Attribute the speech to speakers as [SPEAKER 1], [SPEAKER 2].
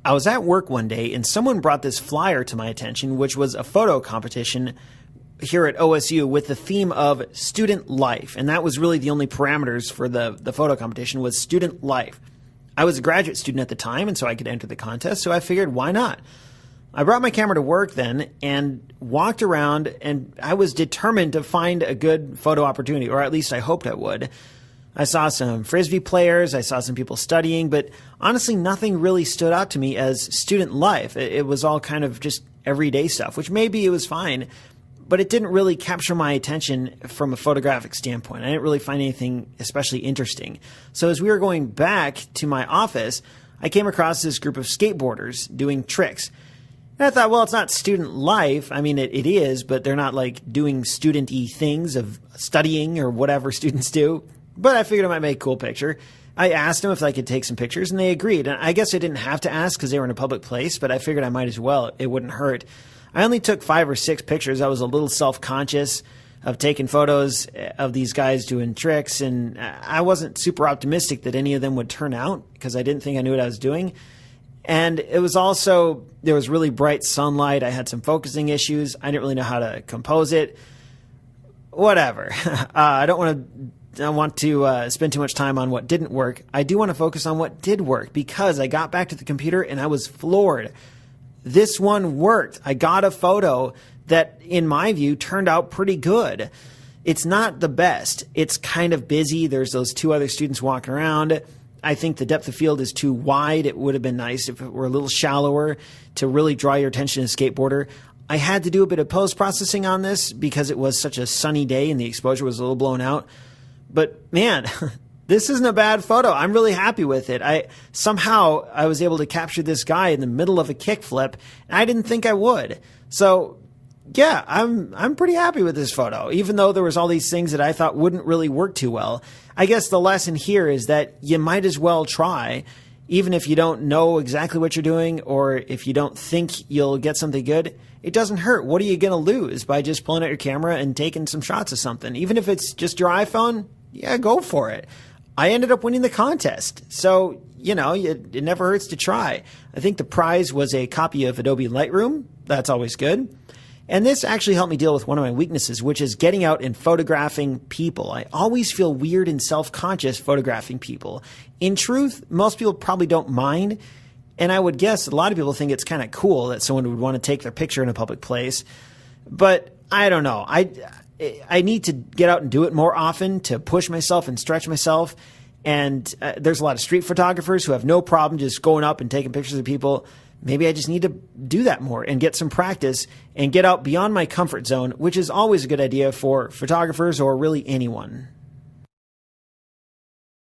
[SPEAKER 1] I was at work one day and someone brought this flyer to my attention, which was a photo competition here at OSU with the theme of student life. And that was really the only parameters for the photo competition was student life. I was a graduate student at the time, and so I could enter the contest, so I figured, why not? I brought my camera to work then and walked around, and I was determined to find a good photo opportunity, or at least I hoped I would. I saw some Frisbee players, I saw some people studying, but honestly, nothing really stood out to me as student life. It was all kind of just everyday stuff, which maybe it was fine, but it didn't really capture my attention from a photographic standpoint. I didn't really find anything especially interesting. So as we were going back to my office, I came across this group of skateboarders doing tricks. And I thought, well, it's not student life. I mean, it is, but they're not like doing student-y things of studying or whatever students do. But I figured I might make a cool picture. I asked them if I could take some pictures, and they agreed. And I guess I didn't have to ask because they were in a public place, but I figured I might as well. It wouldn't hurt. I only took 5 or 6 pictures. I was a little self-conscious of taking photos of these guys doing tricks, and I wasn't super optimistic that any of them would turn out because I didn't think I knew what I was doing. And it was also, there was really bright sunlight. I had some focusing issues. I didn't really know how to compose it. Whatever. I don't want to spend too much time on what didn't work. I do want to focus on what did work because I got back to the computer and I was floored. This one worked. I got a photo that, in my view, turned out pretty good. It's not the best. It's kind of busy. There's those 2 other students walking around. I think the depth of field is too wide. It would have been nice if it were a little shallower to really draw your attention to a skateboarder. I had to do a bit of post-processing on this because it was such a sunny day and the exposure was a little blown out. But man, this isn't a bad photo. I'm really happy with it. I was able to capture this guy in the middle of a kickflip, and I didn't think I would. So yeah, I'm pretty happy with this photo, even though there was all these things that I thought wouldn't really work too well. I guess the lesson here is that you might as well try, even if you don't know exactly what you're doing, or if you don't think you'll get something good. It doesn't hurt. What are you going to lose by just pulling out your camera and taking some shots of something? Even if it's just your iPhone, yeah, go for it. I ended up winning the contest. So, it never hurts to try. I think the prize was a copy of Adobe Lightroom. That's always good. And this actually helped me deal with one of my weaknesses, which is getting out and photographing people. I always feel weird and self-conscious photographing people. In truth, most people probably don't mind. And I would guess a lot of people think it's kind of cool that someone would want to take their picture in a public place. But I don't know. I need to get out and do it more often to push myself and stretch myself. And there's a lot of street photographers who have no problem just going up and taking pictures of people. Maybe I just need to do that more and get some practice and get out beyond my comfort zone, which is always a good idea for photographers or really anyone.